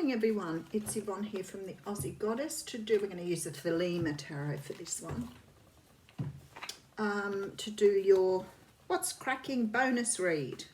morning, everyone. It's Yvonne here from the Aussie Goddess. We're going to use the Thelema Tarot for this one. To do your What's Cracking bonus read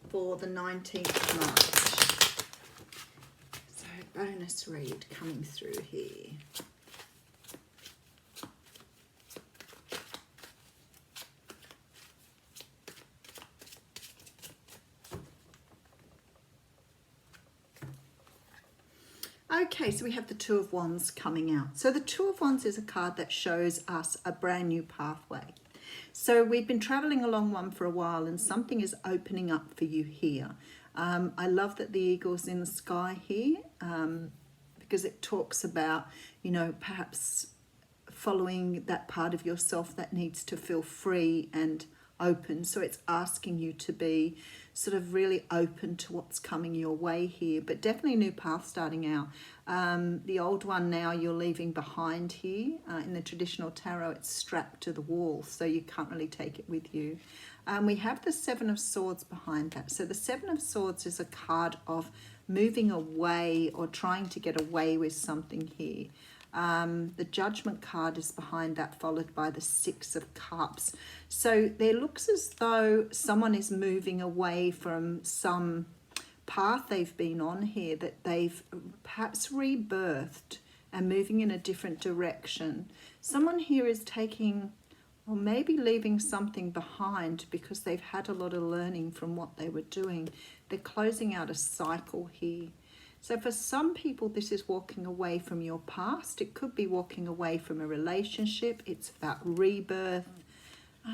for the 19th of March. So, bonus read coming through here. Okay, so we have the Two of Wands coming out. So the Two of Wands is a card that shows us a brand new pathway. So we've been traveling along one for a while and something is opening up for you here. I love that the eagle's in the sky here because it talks about, you know, perhaps following that part of yourself that needs to feel free and open. So it's asking you to be sort of really open to what's coming your way here, but definitely a new path starting out. The old one now you're leaving behind here. In the traditional tarot, it's strapped to the wall, so you can't really take it with you. We have the Seven of Swords behind that. So the Seven of Swords is a card of moving away or trying to get away with something here. The Judgment card is behind that, followed by the Six of Cups. So there looks as though someone is moving away from some path they've been on here, that they've perhaps rebirthed and moving in a different direction. Someone here is taking or maybe leaving something behind because they've had a lot of learning from what they were doing. They're closing out a cycle here. So for some people, this is walking away from your past. It could be walking away from a relationship. It's about rebirth.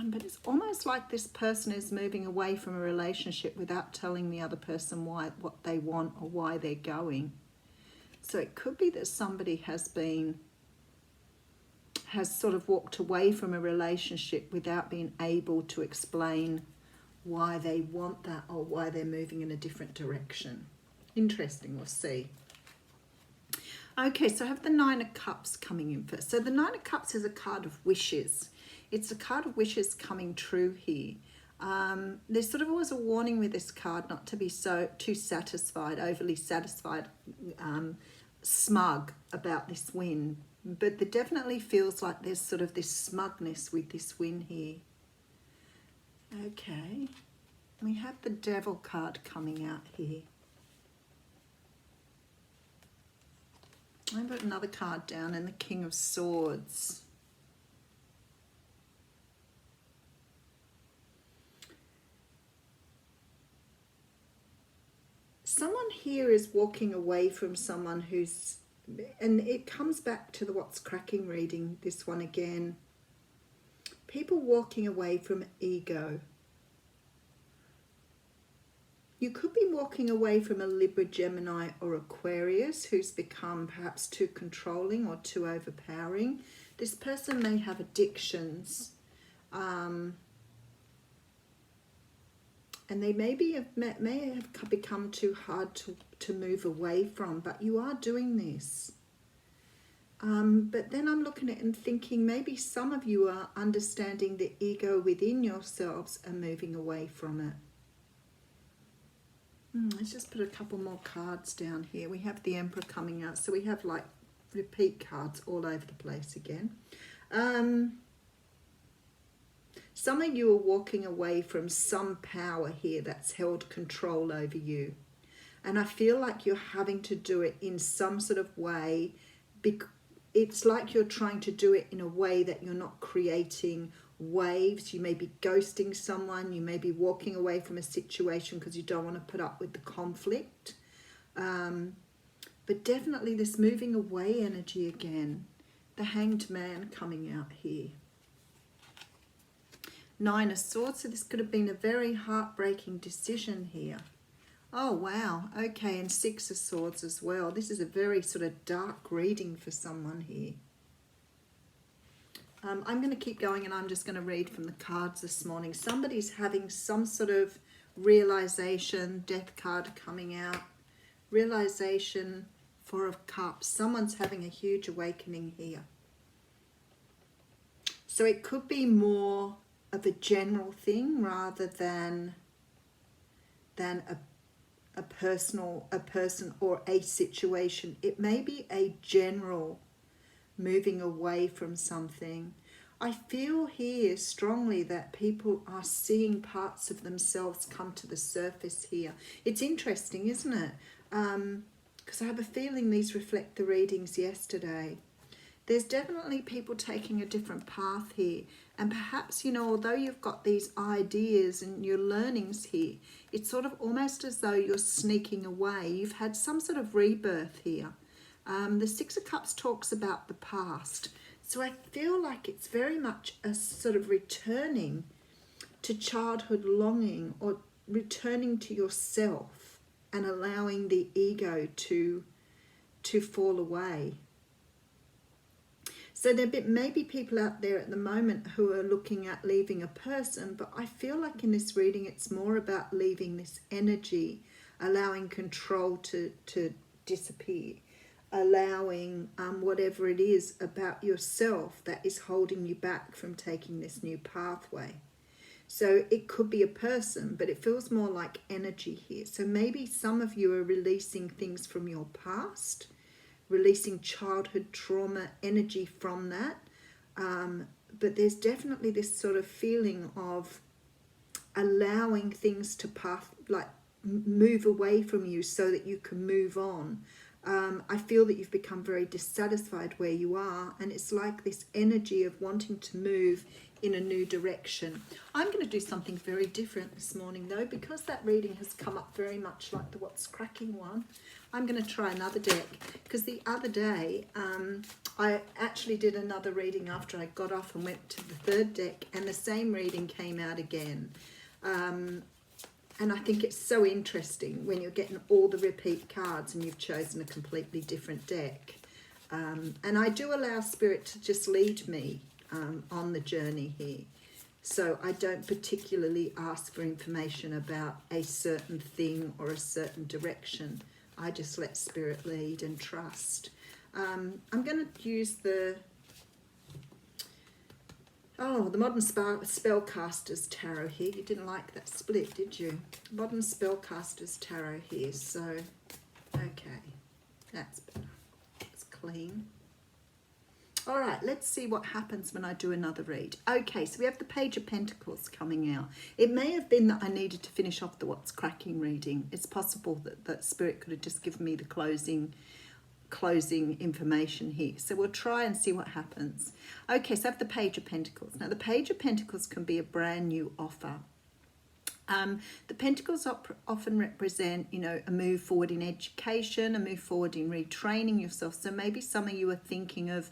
But it's almost like this person is moving away from a relationship without telling the other person what they want or why they're going. So it could be that somebody has sort of walked away from a relationship without being able to explain why they want that or why they're moving in a different direction. Interesting, we'll see. Okay, so I have the Nine of Cups coming in first. So the Nine of Cups is a card of wishes. It's a card of wishes coming true here. There's sort of always a warning with this card not to be too satisfied, overly satisfied, smug about this win. But there definitely feels like there's sort of this smugness with this win here. Okay, we have the Devil card coming out here. I put another card down and the King of Swords. Someone here is walking away from someone who's, and it comes back to the What's Cracking reading, this one again. People walking away from ego. You could be walking away from a Libra, Gemini or Aquarius who's become perhaps too controlling or too overpowering. This person may have addictions. And they may have become too hard to move away from, but you are doing this. But then I'm looking at it and thinking maybe some of you are understanding the ego within yourselves and moving away from it. Let's just put a couple more cards down here. We have the Emperor coming out, so we have like repeat cards all over the place again. Some of you are walking away from some power here that's held control over you. And I feel like you're having to do it in some sort of way. It's like you're trying to do it in a way that you're not creating waves. You may be ghosting someone. You may be walking away from a situation because you don't want to put up with the conflict. But definitely this moving away energy again. The Hanged Man coming out here. Nine of Swords, so this could have been a very heartbreaking decision here. Oh, wow. Okay, and Six of Swords as well. This is a very sort of dark reading for someone here. I'm going to keep going and I'm just going to read from the cards this morning. Somebody's having some sort of realization, Death card coming out. Realization, Four of Cups. Someone's having a huge awakening here. So it could be more of a general thing rather than a person or a situation. It may be a general moving away from something. I feel here strongly that people are seeing parts of themselves come to the surface here. It's interesting, isn't it? Because I have a feeling these reflect the readings yesterday. There's definitely people taking a different path here. And perhaps, you know, although you've got these ideas and your learnings here, it's sort of almost as though you're sneaking away. You've had some sort of rebirth here. The Six of Cups talks about the past. So I feel like it's very much a sort of returning to childhood longing, or returning to yourself and allowing the ego to fall away. So there may be people out there at the moment who are looking at leaving a person, but I feel like in this reading it's more about leaving this energy, allowing control to disappear, allowing whatever it is about yourself that is holding you back from taking this new pathway. So it could be a person, but it feels more like energy here. So maybe some of you are releasing things from your past, releasing childhood trauma energy from that. But there's definitely this sort of feeling of allowing things to move away from you so that you can move on. I feel that you've become very dissatisfied where you are, and it's like this energy of wanting to move in a new direction. I'm going to do something very different this morning though, because that reading has come up very much like the What's Cracking one. I'm going to try another deck, because the other day I actually did another reading after I got off and went to the third deck, and the same reading came out again. And I think it's so interesting when you're getting all the repeat cards and you've chosen a completely different deck. And I do allow Spirit to just lead me on the journey here. So I don't particularly ask for information about a certain thing or a certain direction. I just let Spirit lead and trust. I'm going to use the Modern Spellcasters Tarot here. You didn't like that split, did you? Modern Spellcasters Tarot here. So, okay, that's better. It's clean. All right, let's see what happens when I do another read. Okay, so we have the Page of Pentacles coming out. It may have been that I needed to finish off the What's Cracking reading. It's possible that Spirit could have just given me the closing information here. So we'll try and see what happens. Okay, so I have the Page of Pentacles. Now, the Page of Pentacles can be a brand new offer. The Pentacles often represent, you know, a move forward in education, a move forward in retraining yourself. So maybe some of you are thinking of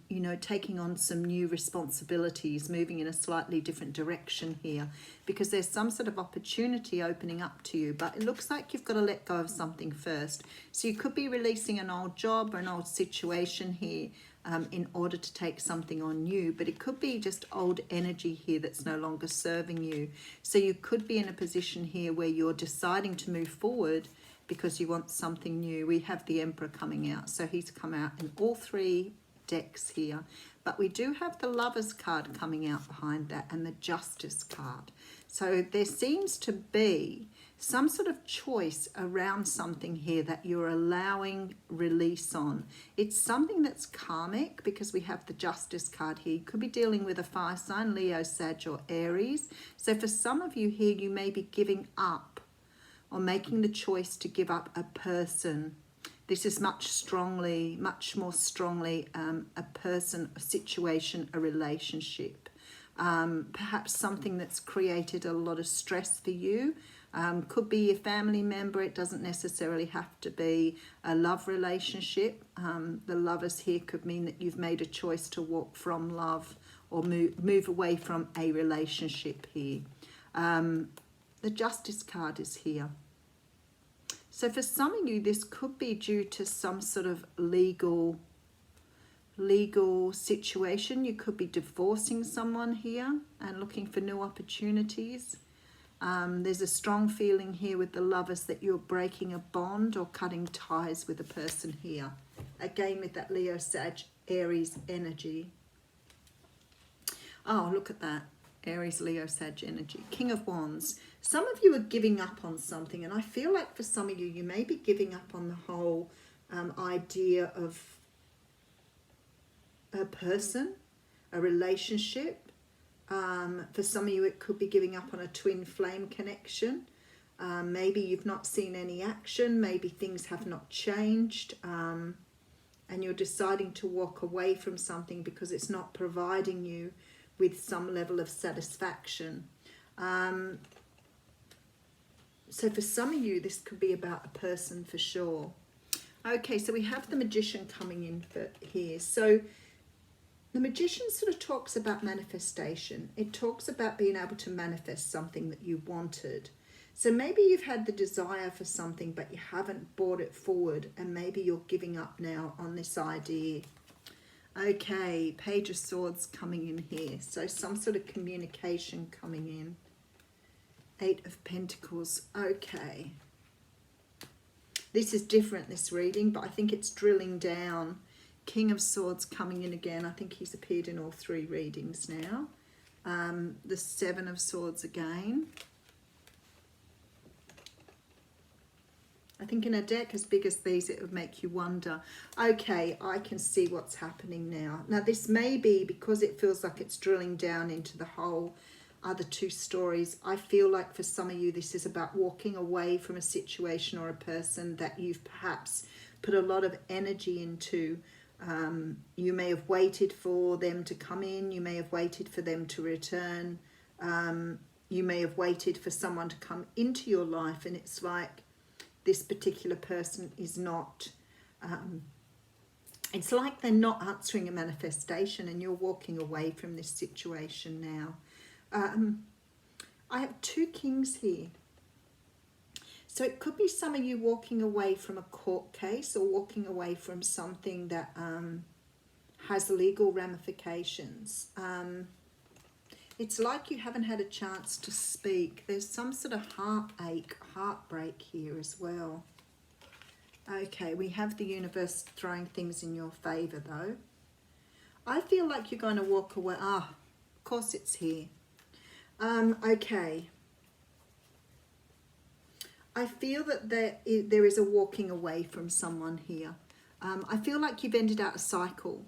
you know, taking on some new responsibilities, moving in a slightly different direction here, because there's some sort of opportunity opening up to you, but it looks like you've got to let go of something first. So you could be releasing an old job or an old situation here in order to take something on new, but it could be just old energy here that's no longer serving you. So you could be in a position here where you're deciding to move forward because you want something new. We have the Emperor coming out, so he's come out in all three decks here, but we do have the Lovers card coming out behind that and the Justice card. So there seems to be some sort of choice around something here that you're allowing release on. It's something that's karmic, because we have the Justice card here. You could be dealing with a fire sign, Leo, Sag, or Aries. So for some of you here, you may be giving up or making the choice to give up a person. This is much more strongly a person, a situation, a relationship. Perhaps something that's created a lot of stress for you. Could be a family member. It doesn't necessarily have to be a love relationship. The Lovers here could mean that you've made a choice to walk from love or move away from a relationship here. The Justice card is here. So for some of you, this could be due to some sort of legal situation. You could be divorcing someone here and looking for new opportunities. There's a strong feeling here with the Lovers that you're breaking a bond or cutting ties with a person here. Again, with that Leo, Sag, Aries energy. Oh, look at that. Aries, Leo, Sag energy. King of Wands. Some of you are giving up on something, and I feel like for some of you, you may be giving up on the whole idea of a person, a relationship. For some of you, it could be giving up on a twin flame connection. Maybe you've not seen any action. Maybe things have not changed. And you're deciding to walk away from something because it's not providing you with some level of satisfaction. So for some of you, this could be about a person for sure. Okay, so we have the Magician coming in for here. So the Magician sort of talks about manifestation. It talks about being able to manifest something that you wanted. So maybe you've had the desire for something, but you haven't brought it forward, and maybe you're giving up now on this idea. Okay, Page of Swords coming in here. So some sort of communication coming in. 8 of Pentacles. Okay. This is different, this reading, but I think it's drilling down. King of Swords coming in again. I think he's appeared in all 3 readings now. The 7 of Swords again. I think in a deck as big as these, it would make you wonder. Okay, I can see what's happening now. Now, this may be because it feels like it's drilling down into the whole other 2 stories. I feel like for some of you, this is about walking away from a situation or a person that you've perhaps put a lot of energy into. You may have waited for them to come in. You may have waited for them to return. You may have waited for someone to come into your life, and it's like this particular person is not, it's like they're not answering a manifestation, and you're walking away from this situation now. I have 2 kings here. So it could be some of you walking away from a court case or walking away from something that has legal ramifications. It's like you haven't had a chance to speak. There's some sort of heartache, heartbreak here as well. Okay, we have the universe throwing things in your favour though. I feel like you're going to walk away. Of course it's here. Okay. I feel that there is a walking away from someone here. I feel like you've ended out a cycle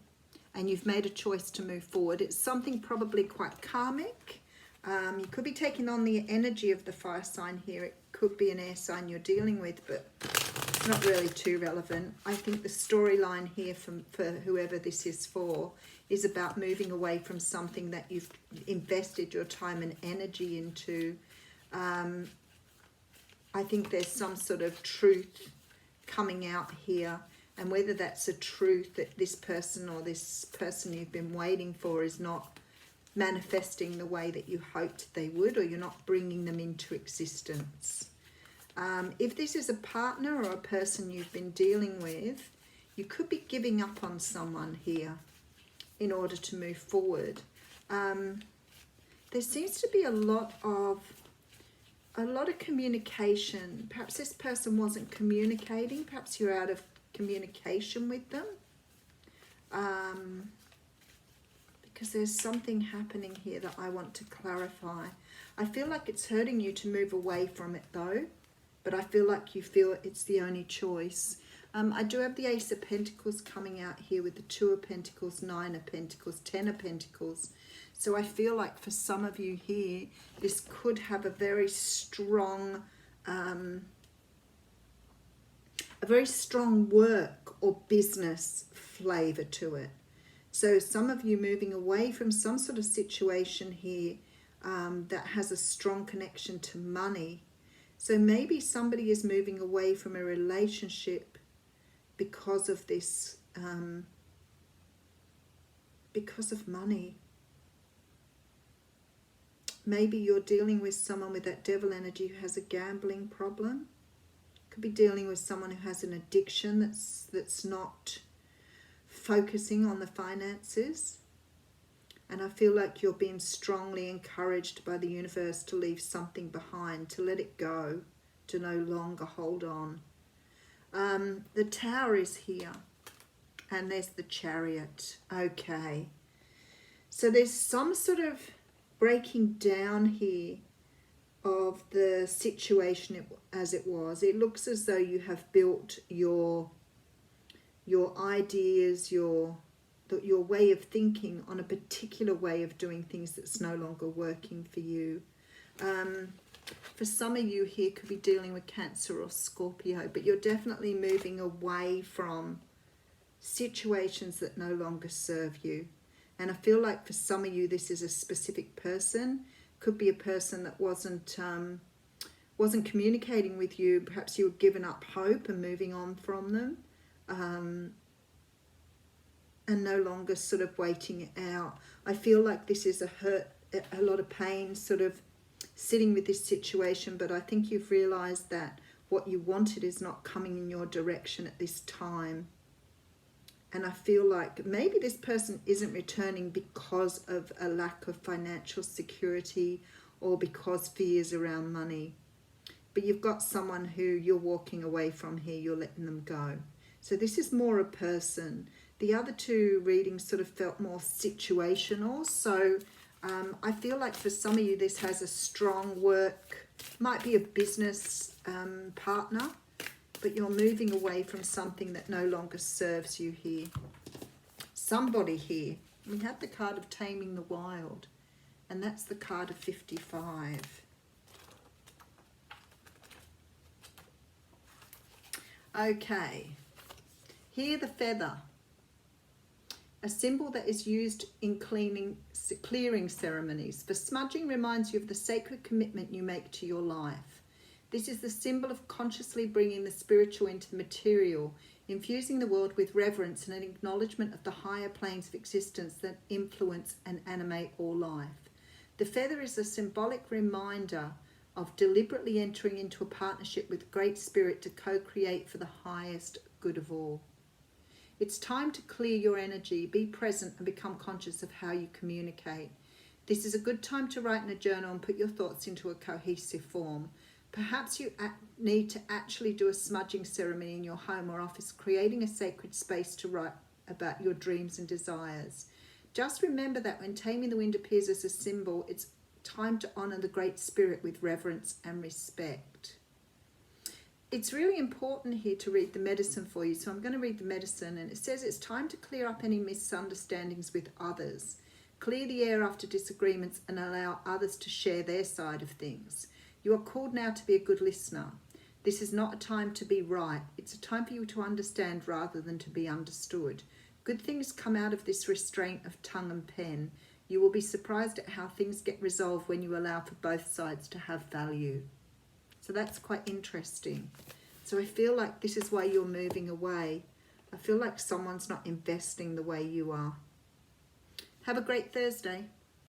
and you've made a choice to move forward. It's something probably quite karmic. You could be taking on the energy of the fire sign here. It could be an air sign you're dealing with, but it's not really too relevant. I think the storyline here for whoever this is for is about moving away from something that you've invested your time and energy into. I think there's some sort of truth coming out here, and whether that's a truth that this person or this person you've been waiting for is not manifesting the way that you hoped they would, or you're not bringing them into existence. If this is a partner or a person you've been dealing with, you could be giving up on someone here in order to move forward. There seems to be a lot of communication. Perhaps this person wasn't communicating. Perhaps you're out of communication with them. Because there's something happening here that I want to clarify. I feel like it's hurting you to move away from it though, but I feel like you feel it's the only choice. I do have the Ace of Pentacles coming out here with the 2 of Pentacles, 9 of Pentacles, 10 of Pentacles. So I feel like for some of you here, this could have a very strong work or business flavour to it. So some of you moving away from some sort of situation here that has a strong connection to money. So maybe somebody is moving away from a relationship because of this, because of money. Maybe you're dealing with someone with that devil energy who has a gambling problem. Could be dealing with someone who has an addiction that's not focusing on the finances. And I feel like you're being strongly encouraged by the universe to leave something behind, to let it go, to no longer hold on. The Tower is here, and there's the Chariot. Okay. So there's some sort of breaking down here of the situation as it was. It looks as though you have built your ideas, your way of thinking on a particular way of doing things that's no longer working for you. For some of you here could be dealing with Cancer or Scorpio, but you're definitely moving away from situations that no longer serve you. And I feel like for some of you this is a specific person. Could be a person that wasn't communicating with you. Perhaps you were giving up hope and moving on from them, and no longer sort of waiting it out. I feel like this is a hurt, a lot of pain sort of sitting with this situation, but I think you've realized that what you wanted is not coming in your direction at this time. And I feel like maybe this person isn't returning because of a lack of financial security or because fears around money. But you've got someone who you're walking away from here, you're letting them go. So this is more a person. The other two readings sort of felt more situational. So I feel like for some of you this has a strong work, might be a business partner, but you're moving away from something that no longer serves you here. Somebody here, we have the card of Taming the Wild, and that's the card of 55. Okay, here the feather, a symbol that is used in clearing ceremonies. For smudging reminds you of the sacred commitment you make to your life. This is the symbol of consciously bringing the spiritual into the material, infusing the world with reverence and an acknowledgement of the higher planes of existence that influence and animate all life. The feather is a symbolic reminder of deliberately entering into a partnership with Great Spirit to co-create for the highest good of all. It's time to clear your energy, be present and become conscious of how you communicate. This is a good time to write in a journal and put your thoughts into a cohesive form. Perhaps you need to actually do a smudging ceremony in your home or office, creating a sacred space to write about your dreams and desires. Just remember that when Taming the Wind appears as a symbol, it's time to honour the Great Spirit with reverence and respect. It's really important here to read the medicine for you. So I'm going to read the medicine, and it says it's time to clear up any misunderstandings with others. Clear the air after disagreements and allow others to share their side of things. You are called now to be a good listener. This is not a time to be right. It's a time for you to understand rather than to be understood. Good things come out of this restraint of tongue and pen. You will be surprised at how things get resolved when you allow for both sides to have value. So that's quite interesting. So I feel like this is why you're moving away. I feel like someone's not investing the way you are. Have a great Thursday.